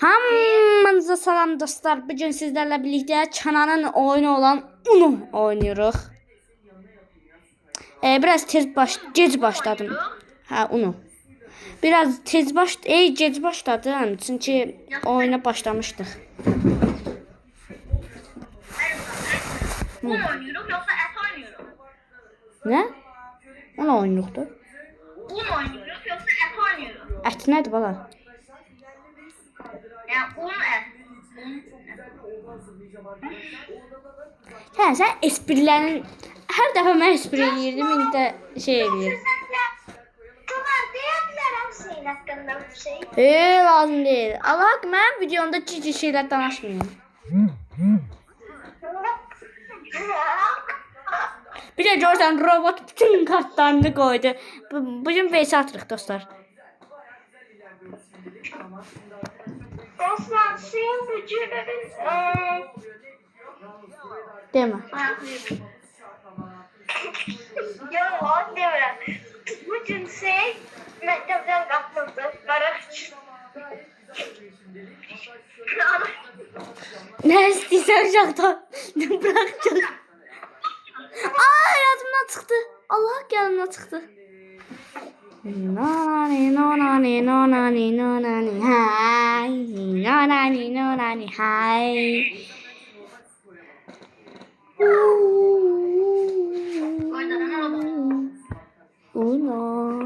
Hamınıza salam dostlar. Bugün sizlerle birlikte Çana'nın oyunu olan Uno oynuyoruz. Biraz geç başladım. Ha, Uno. Biraz geç başladım çünkü oyuna başlamıştık. Un oynuyoruz yoksa et oynuyoruz? Ne? Uno oynuyordu. Un oynuyoruz yoksa et oynuyoruz? Et nedir bala? Yani un et. Hə, sən esprilərin hər dəfə mən espri eləyirdim, indi də şey eləyir. Tamam diyebilirim şeyin hakkında bir şey. Lazım deyil. Allah haqqı mənim videomda cici şeylər danışmayın. Bir də görsən robot bütün kartlarını qoydu. Bugün VS atırıq dostlar. Dostlar şeyin vücudunun Demə. Yok demiyorum. Bugün şey mektepten kapıldı. Nə istəyirsən uşaqdan? Bırakacaq. Yadımdan çıxdı. Allah yadımdan çıxdı. Nonani nonani nonani nonani hay. Nonani nonani hay. Uno.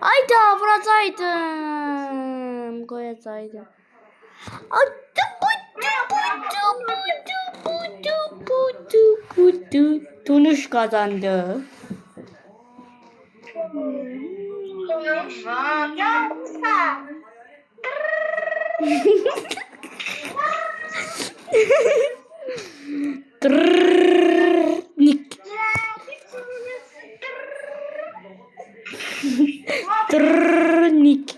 Ayda vuracaydım. Koyacaydım. Tunuş kazandı. Nick. Nick.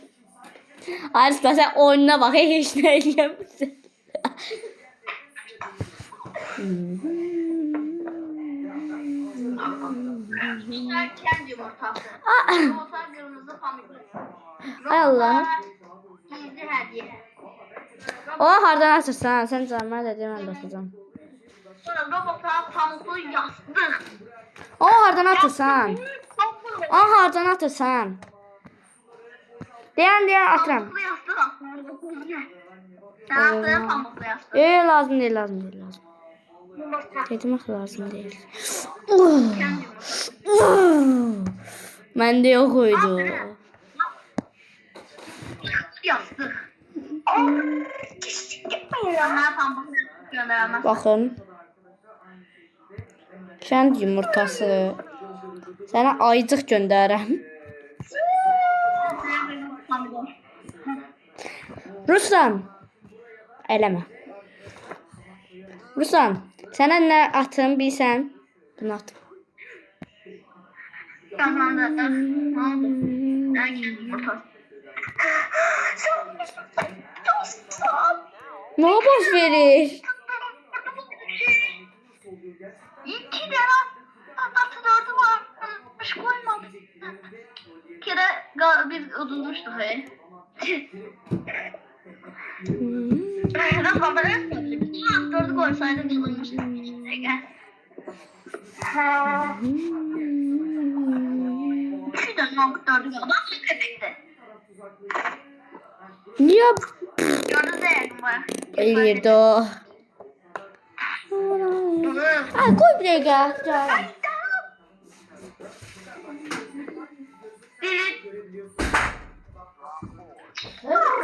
Aslında sen oyununa bak, hiç ne eləyəmirsən. Kendi yumurtası. Yumurta kırmızı pamuklu. Ay Allah. Gizli hediye. O hardan açırsan, sen canıma da demem basacağım. Sonra robota pamuklu yastık. O hardan atırsan. O hardan atırsan. Deyən atıram. Pamuklu yastık aslında. Sen attığın pamuklu yastık. Lazım değil. Yumurta. Getmək lazım değil. Kendi yumurta. Məndə yox idi. Yastık. Bana pamuklu yastık gönderemez. Baxın. Kənd yumurtası. Sənə ayıcıq göndərəm. Ruslan. Eləmə. Ruslan, sənə nə atım bilsən? Bunu atım. Kazandı. Ne oldu? Ben kendi yumurtası. Nə baş verir? İki lira. Tatlı dördü varmış koymadım. Bir kere biz udulmuştuk he. Ben haber etmedim. Dördü koysaydım udulmuştuk. Şu dönem dördü adam köpekti. Niyə Gördü de yerim var. eləyirdi o? Ay, qoy bir dəqiqə. Gəlin.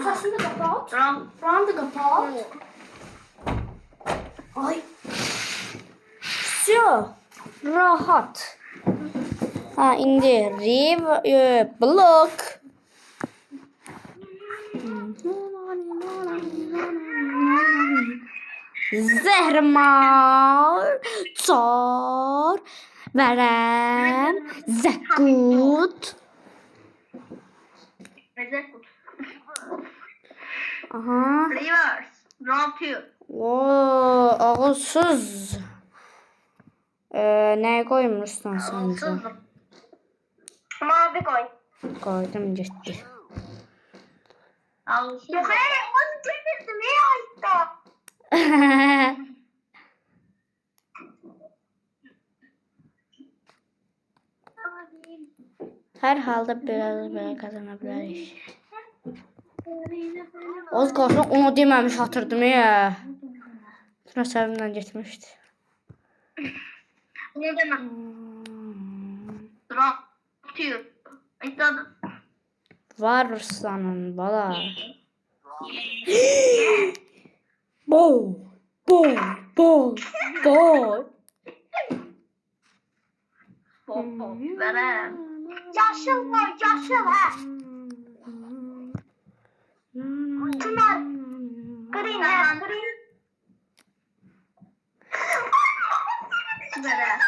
Səsini də qapat. Buranı da qapat. Ay. Все. Rahat. Ha, indi blok. Zəhrimar, çar, vərəm, zəqqut. Aha. Reverse. Round 2. Ağılsız. Nəyə qoymuşsan səncə? Mavi koy. Qoydum getdi. Yok hayır, onu çevirdim. İyi açtı. Her halde biraz böyle kazanabiliriz. Az kalsın onu dememiş hatırdım ya. Sonra sevimden geçmişti. Ne demek? Drop diyor. İşte Var Ruslan'ın bala. Boy, boy, boy, boy. Verem. Yaşıl var, yaşıl ha. Tımar. Green ha, green. Verem.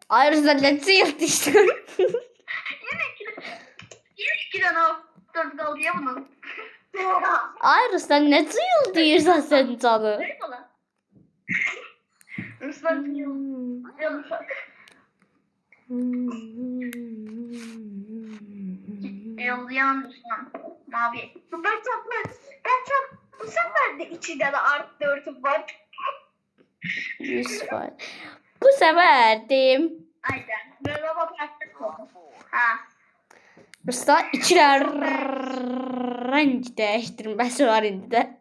Ay Ruslan ne çığırdı işte. Yine kilo dört kaldı ya bunun. Ay Ruslan ne çığırdı diyorsan sen canı. Ne falan? Ruslan kilo. Yollayan Ruslan. Mavi. Ben çok bu sefer de içinde de art dörtüm var. 100 var. Bu sefer deyim. Aynen. Böyle ama plastik oldu. Ha. Ruslan içiler renk değiştirmesi var indi de.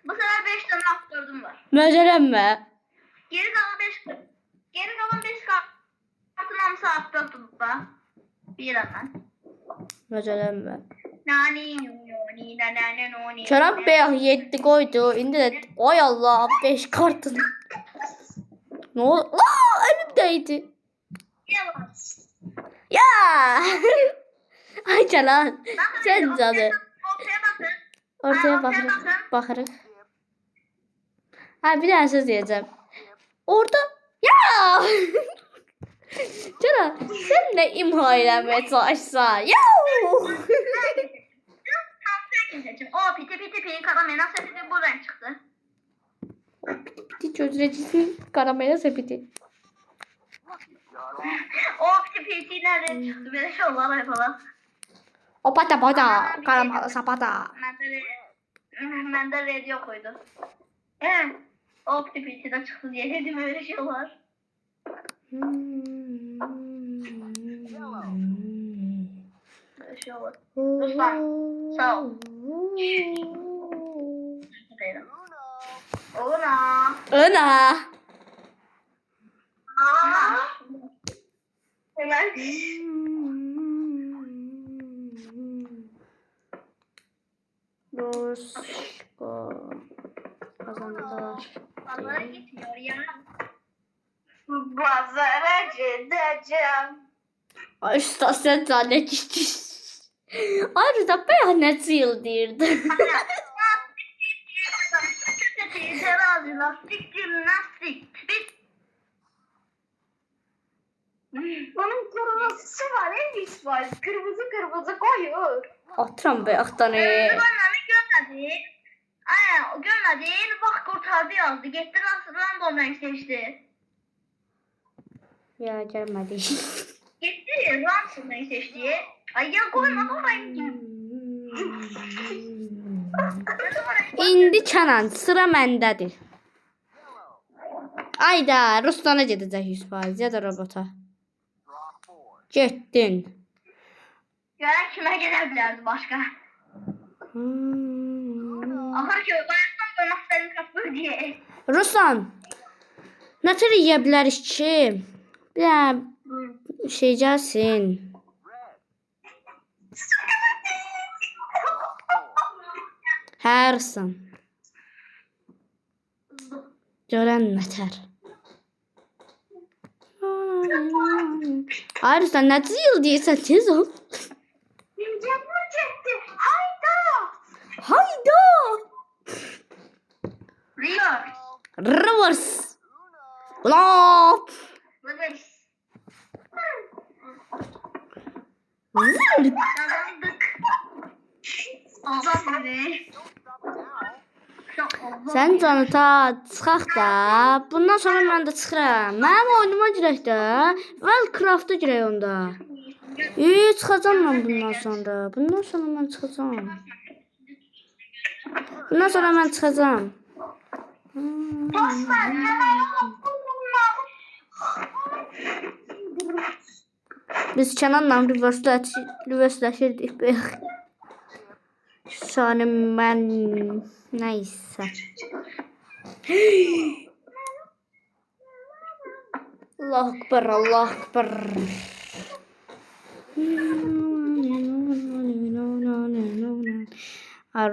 Bu sefer 5 tane aktörüm var. Möcelenme. Geri kalan 5 kartın hamısı aktörüm var. Bir hemen. Möcelenme. Nani noni nani noni. Çorap beyaz 7 koydu. İndi de ay Allah 5 kartın. Ne oldu? Aa elimdeydi. Yalan. Ya. Ay Canan. Sen canı. Ortaya bakın. Ortaya bakarız. Bakarız. Ha bir daha söz diyeceğim. Orada. Ya. Canan sen ne imha eləmeye çalışsan. Ya. O piti karamela sepeti buradan çıktı. Piti çözülecisin karamela sepeti. O piti nereden çıktı? Böyle şey olmalar falan. O pata pata karamela sapata. Ben de radio koydum. Evet. O piti de çıktı diye dedim öyle şey var. Böyle şey olur. Lütfen. Sağ ol. Ona. Ana. Hemen. Rosko. Kazandılar. Pazara gitmiyor ya. Pazara gideceğim. Ay usta sen zannetmişsin. Ayrıca ben ne yıl derdi. Terazi, lastik, jimnastik. Bunun kırmızısı var, en iyisi var. Kırmızı koyuyor. Atıram be aktanı. Görmedi. Aynen, o görmedi. Bak kurtardı yazdı. Gitti random renk seçti. Ya gelmedi. Gitti random renk seçti. Ay ya koyma orayı. İndi Canan sıra məndədir. Ayda Ruslana gedəcək 100% ya da robota. Getdin. Gören kime gelebilirdi başka? Ahır ki ben nasıl senin kapı diye. Ruslan. Nə tür yeyə bilərik ki? Bir də şey gəlsin. Hə Ruslan. Görən nətər. Ay Ruslan nə yıl deyirsən tez ol. Canım çekti. Hayda. Hayda. Riyor. Reverse. Ulan. Reverse. Zırt. Kazandık. Azam beni. Sən canı ta çıxaq da. Bundan sonra mən də çıxıram. Mənim oyunuma girək də. Wildcraft'a girək onda. Çıxacağam mən bundan sonra. Bundan sonra mən çıxacağam. Bundan sonra mən çıxacağam. Biz Kənanla reversləşirdik. Sonra mən nəysə. Allah akbar, Allah akbar.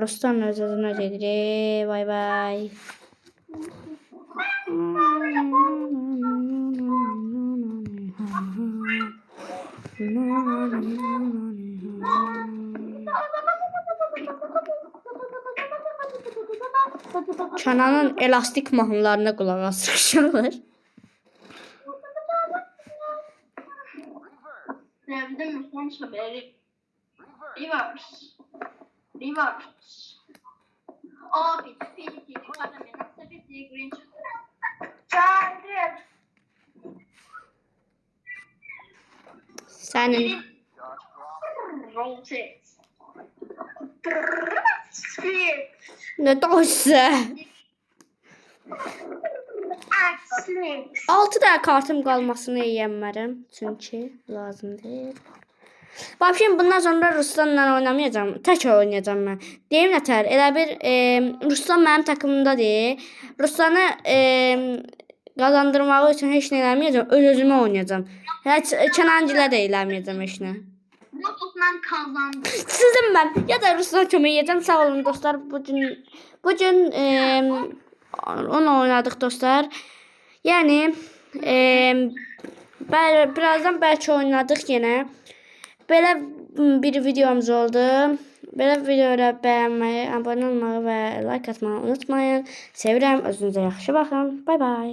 Ruslan özünə gedir. Bay bay. Kənanın elastik mahnılarına qulaq asır. Sevdim son haberi. Reverse. Abi, peki, parlamento, sepeti, green. Çağırdım. Sənin Rotate. nə doysa. 6 dənə kartım qalmasını yeyənmərəm. Çünki lazım deyil. Vəbşin bundan sonra Ruslanla oynamayacağım. Tək oynayacağım mən. Deyim nətər, elə bir Ruslan mənim takımımdadır. Ruslanı qazandırmağı üçün heç nə eləməyəcəm. Öz-özümə oynayacağım. Heç Kənancıla da eləməyəcəm heç nə. Robotla kazandım. Sizin mən ya da Ruslan kömək edəcəm. Sağ olun dostlar. Bugün onu oynadık dostlar. Yəni birazdan bəlkə oynadık yenə. Belə bir videomuz oldu. Belə videoları bəyənməyi, abunə olmağı və like atmağı unutmayın. Sevirəm. Özünüzə yaxşı baxın. Bay bay.